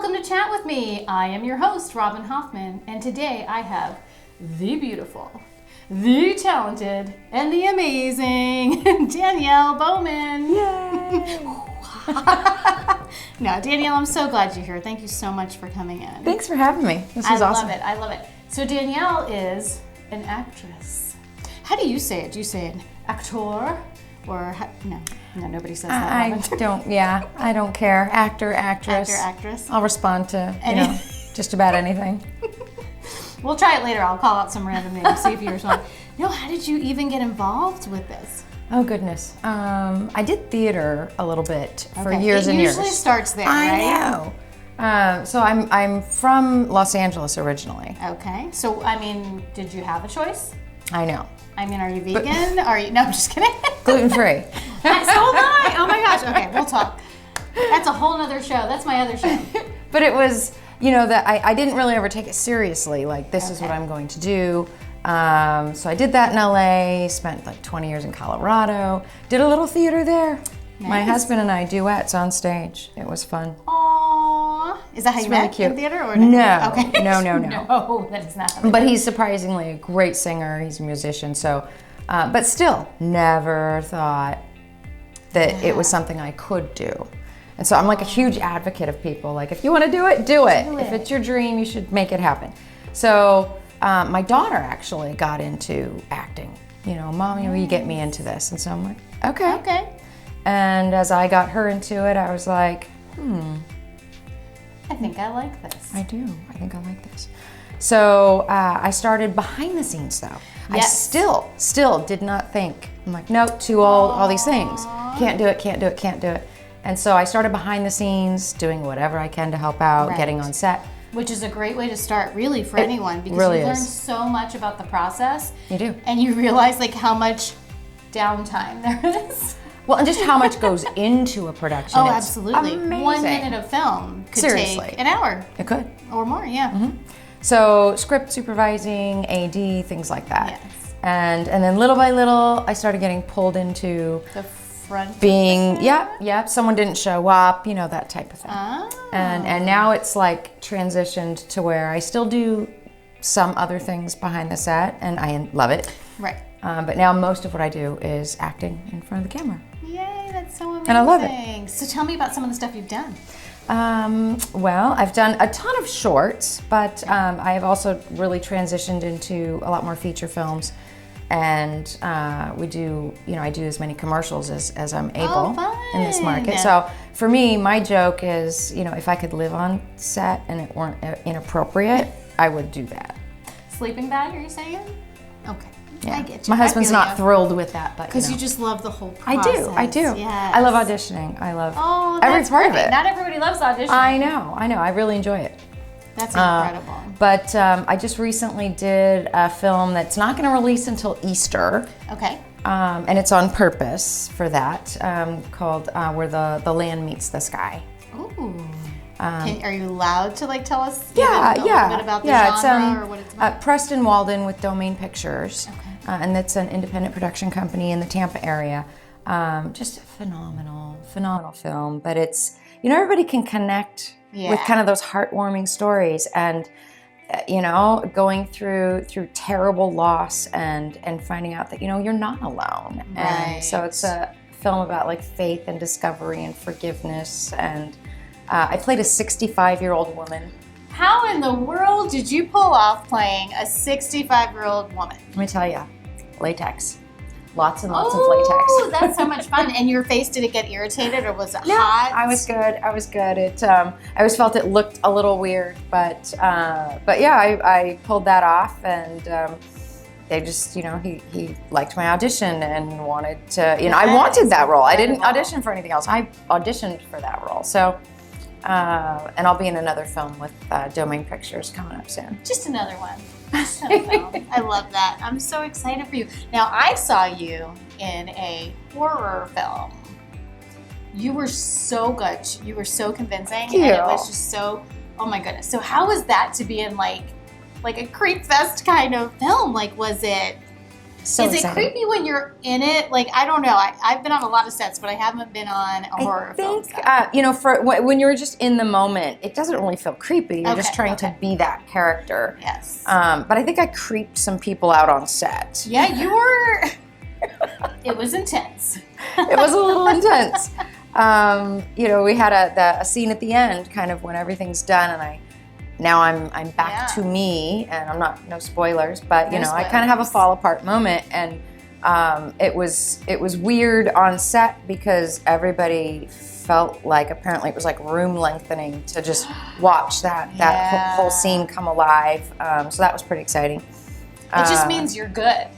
Welcome to Chat With Me. I am your host, Robin Hoffman, and today I have the beautiful, the talented, and the amazing Danielle Bowman. Yay! No, Danielle, I'm so glad you're here. Thank you so much for coming in. Thanks for having me. This is awesome. I love it. So Danielle is an actress. How do you say it? Do you say an actor? Or, no, nobody says that. I don't care. Actor, actress. Actor, actress. I'll respond to, just about anything. We'll try it later. I'll call out some random names, see if you respond. No, how did you even get involved with this? Oh, goodness. I did theater a little bit for years and years. It usually starts there, right? I know. So I'm from Los Angeles originally. Okay. So, I mean, did you have a choice? I know. I mean, are you vegan? Are you? No, I'm just kidding. Gluten-free. So am I. Oh my gosh. Okay, we'll talk. That's a whole nother show. That's my other show. But it was, that I didn't really ever take it seriously. Like, this is what I'm going to do. So I did that in LA, spent like 20 years in Colorado, did a little theater there. Nice. My husband and I duets on stage. It was fun. Aww. Is that how you met in theater? Or no? Okay. No. No, that is not how But he's surprisingly a great singer. He's a musician. So, but still, never thought that it was something I could do. And so I'm like a huge advocate of people. Like, if you want to do it, do it. If it's your dream, you should make it happen. So my daughter actually got into acting. Mommy, will you get me into this? And so I'm like, okay. And as I got her into it, I was like, I think I like this. I do. I think I like this. So I started behind the scenes, though. Yes. I still did not think. I'm like, nope, too old, all these things. Can't do it. And so I started behind the scenes, doing whatever I can to help out, getting on set. Which is a great way to start, really, for anyone, because really you learn so much about the process. You do. And you realize, like, how much downtime there is. Well, and just how much goes into a production. Oh, it's absolutely. amazing. 1 minute of film could take an hour. It could. Or more, yeah. Mm-hmm. So script supervising, AD, things like that. Yes. And then little by little, I started getting pulled into the front being, someone didn't show up, that type of thing. Oh. And now it's like transitioned to where I still do some other things behind the set, and I love it. Right. But now most of what I do is acting in front of the camera. Yay, that's so amazing. And I love it. So tell me about some of the stuff you've done. Well, I've done a ton of shorts, but I have also really transitioned into a lot more feature films. And we do, I do as many commercials as I'm able in this market. So for me, my joke is, if I could live on set and it weren't inappropriate, I would do that. Sleeping bag, are you saying? Okay. Yeah. I get you. My husband's not thrilled with that, but because you just love the whole process. I do. Yes. I love auditioning. I love every part of it. Not everybody loves auditioning. I know. I really enjoy it. That's incredible. But I just recently did a film that's not going to release until Easter. Okay. And it's on purpose for that, called Where the Land Meets the Sky. Ooh. Are you allowed to tell us a little bit about the genre or what it's about? Preston Walden with Domain Pictures. Okay. And that's an independent production company in the Tampa area. Just a phenomenal film. But it's, everybody can connect with kind of those heartwarming stories, and going through terrible loss and finding out that you're not alone. Right. And so it's a film about faith and discovery and forgiveness. And I played a 65-year-old woman. How in the world did you pull off playing a 65-year-old woman? Let me tell you, latex. Lots and lots of latex. Oh, that's so much fun. And your face, did it get irritated or was it hot? I was good. It, I always felt it looked a little weird, but yeah, I pulled that off, and they just, he liked my audition and wanted to, I wanted that role. I didn't audition for anything else. I auditioned for that role. So, and I'll be in another film with Domain Pictures coming up soon. Just another one. I love that. I'm so excited for you. Now, I saw you in a horror film. You were so good. You were so convincing. Thank you. And it was just so, oh my goodness. So how was that to be in like a creep fest kind of film? Was it So Is it exciting. creepy when you're in it? Like, I don't know. I've been on a lot of sets, but I haven't been on a horror film set. You know, for when you're just in the moment, it doesn't really feel creepy. You're just Okay, trying to be that character. Yes. But I think I creeped some people out on set. Yeah, you were. It was intense. It was a little intense. You know, we had a scene at the end, kind of when everything's done, and now I'm back to me, and I'm not, no spoilers, but you know, I kind of have a fall apart moment, and it was weird on set because everybody felt like apparently it was like room lengthening to just watch that whole scene come alive. So that was pretty exciting. It just means you're good.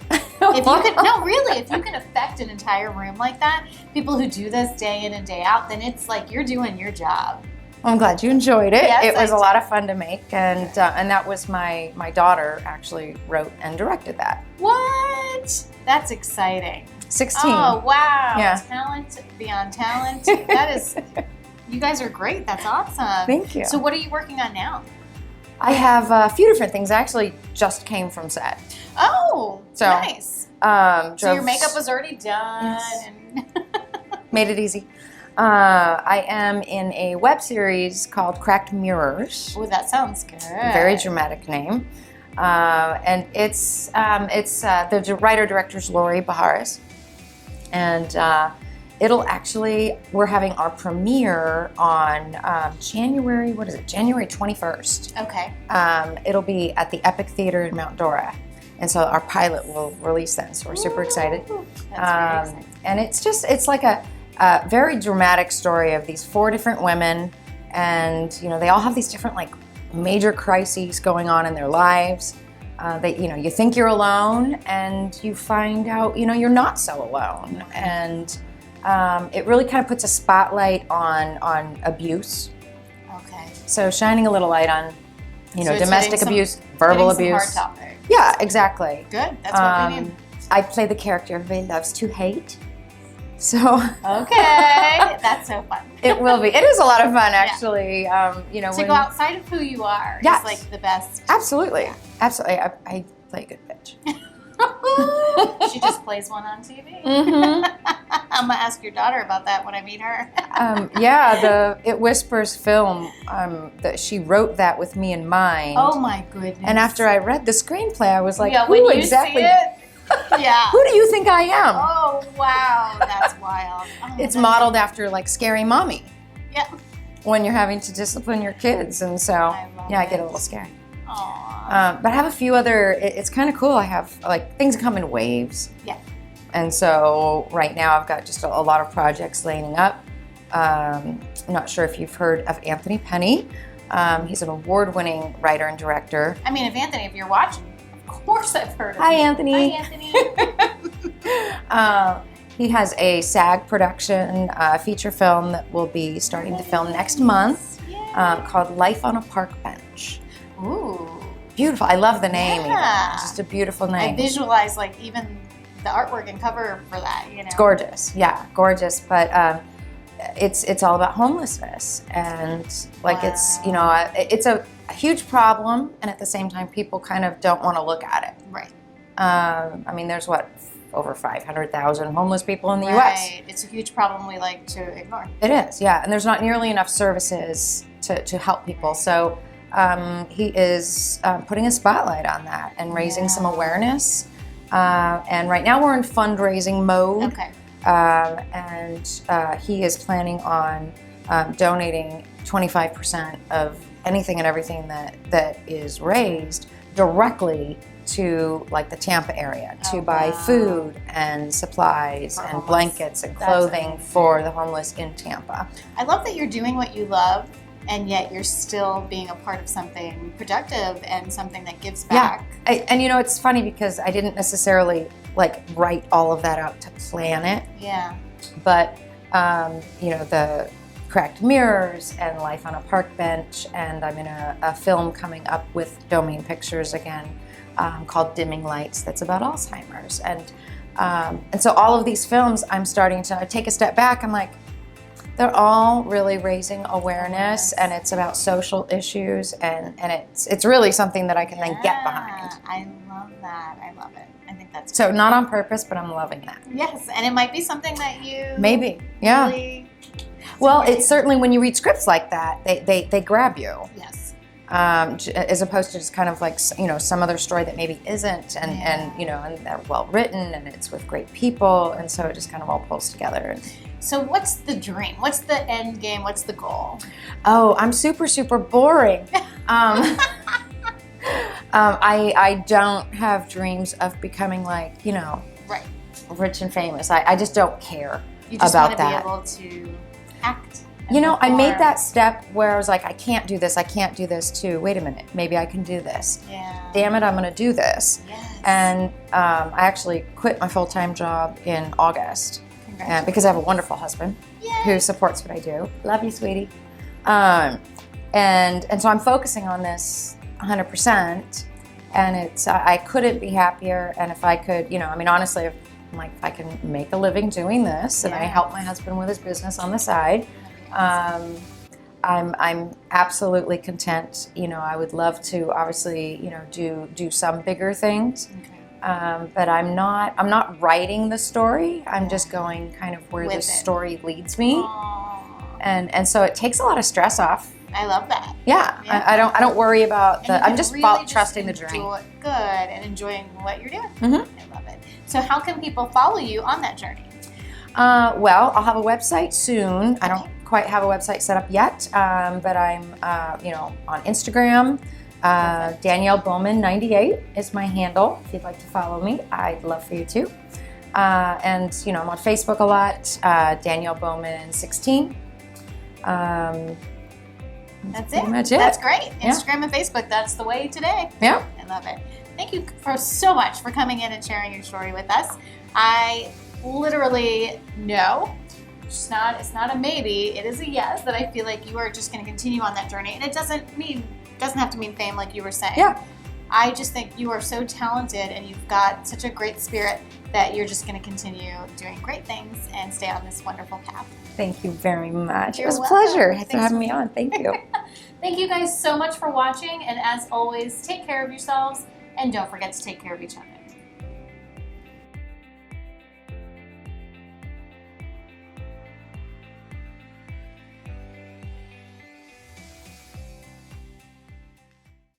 If you could, no, really, if you can affect an entire room like that, people who do this day in and day out, then it's like you're doing your job. I'm glad you enjoyed it. Yes, it was I a lot of fun to make, and that was my daughter actually wrote and directed that. What? That's exciting. 16. Oh, wow. Yeah. Talent beyond talent. That is, you guys are great. That's awesome. Thank you. So what are you working on now? I have a few different things. I actually just came from set. Oh, So, nice. So your makeup was already done. Yes. And Made it easy. I am in a web series called Cracked Mirrors. oh, that sounds good. Very dramatic name. And it's the writer-director's Lori Baharis. And it'll actually, we're having our premiere on January 21st. Okay. It'll be at the Epic Theater in Mount Dora. And so our pilot will release then, so we're super excited. That's very exciting. And it's like a very dramatic story of these 4 different women, and you know, they all have these different like major crises going on in their lives. You think you're alone, and you find out, you know, you're not so alone. And it really kind of puts a spotlight on abuse. Okay. So shining a little light on, you know, So it's domestic hitting abuse, verbal Hitting abuse. some hard topics. Yeah, exactly. Good. That's what we need. I play the character everybody loves to hate. So Okay. That's so fun. it will be. It is a lot of fun, actually. You know, To go outside of who you are Yes. is like the best. Absolutely, absolutely. I play a good bitch. She just plays one on TV. Mm-hmm. I'm gonna ask your daughter about that when I meet her. Yeah, the It Whispers film. That she wrote that with me in mind. Oh my goodness! And after I read the screenplay, I was like, yeah, who when you exactly? see it, yeah. Who do you think I am? Oh wow, that's wild. Oh, It's that's- modeled after like Scary Mommy. Yeah. When you're having to discipline your kids, and so I love I get a it. little scary. Aww. But I have a few other. It's kind of cool. I have like things come in waves. Yeah. And so right now I've got just a lot of projects lining up. I'm not sure if you've heard of Anthony Penny. He's an award-winning writer and director. I mean, if you're watching, of course I've heard of Hi, you. Anthony. Hi, Anthony. He has a SAG production feature film that will be starting to film next month called Life on a Park Bench. Ooh. Beautiful. I love the name. Even. Yeah. It's just a beautiful I name. visualize like even the artwork and cover for that. You know. It's gorgeous. Yeah, gorgeous. But it's all about homelessness, and like it's, you know, it's a huge problem, and at the same time people kind of don't want to look at it. Right. I mean, there's over 500,000 homeless people in the U.S. Right. It's a huge problem we like to ignore. It is, yeah, and there's not nearly enough services to help people. So he is putting a spotlight on that and raising some awareness. And right now we're in fundraising mode. Okay. And he is planning on donating 25% of anything and everything that is raised directly to like the Tampa area to buy food and supplies and blankets and clothing for the homeless in Tampa. I love that you're doing what you love, and yet you're still being a part of something productive and something that gives back. Yeah, and you know, it's funny because I didn't necessarily like write all of that out to plan it. Yeah. But you know, the Cracked Mirrors and Life on a Park Bench, and I'm in a film coming up with Domain Pictures again called Dimming Lights that's about Alzheimer's. And so all of these films, I'm starting to take a step back. I'm like, they're all really raising awareness, and it's about social issues, and it's really something that I can then get behind. I love that. I love it. I think that's So not on purpose, but I'm loving that. yes, and it might be something that you Maybe, yeah. really Well, it's certainly when you read scripts like that, they grab you. yes. As opposed to just kind of like, you know, some other story that maybe isn't, and you know, and they're well written, and it's with great people, and so it just kind of all pulls together. So what's the dream? What's the end game? What's the goal? Oh, I'm super boring. I don't have dreams of becoming like, you know, Right. rich and famous. I just don't care You just about want to that. be able to act. and You know, I made perform. that step where I was like, I can't do this too. Wait a minute, maybe I can do this. Yeah. Damn it, I'm gonna do this. Yes. And I actually quit my full-time job in August because I have a wonderful husband Yay. who supports what I do. Love you, sweetie. And so I'm focusing on this 100%, and I couldn't be happier. And if I could, you know, I mean, honestly, if I can make a living doing this, and I help my husband with his business on the side, I'm absolutely content. You know, I would love to obviously, you know, do some bigger things. Okay. But I'm not writing the story. I'm just going kind of where the story leads me. Aww. And so it takes a lot of stress off. I love that. Yeah. Yeah. I don't worry about And you I'm just really trusting the journey. Good and enjoying what you're doing. Mhm. I love it. So how can people follow you on that journey? Well, I'll have a website soon. I don't quite have a website set up yet, but I'm, you know, on Instagram. Danielle Bowman 98 is my handle. If you'd like to follow me, I'd love for you to. And you know, I'm on Facebook a lot. Danielle Bowman 16. That's pretty it. much it. That's great. Yeah. Instagram and Facebook. That's the way today. Yeah. I love it. Thank you so much for coming in and sharing your story with us. I literally know. It's not a maybe. It is a yes. That I feel like you are just going to continue on that journey, and it doesn't have to mean fame, like you were saying. Yeah. I just think you are so talented, and you've got such a great spirit that you're just going to continue doing great things and stay on this wonderful path. Thank you very much. You're It was a welcome. pleasure. Thanks for having me on. Thank you. Thank you guys so much for watching, and as always, take care of yourselves and don't forget to take care of each other.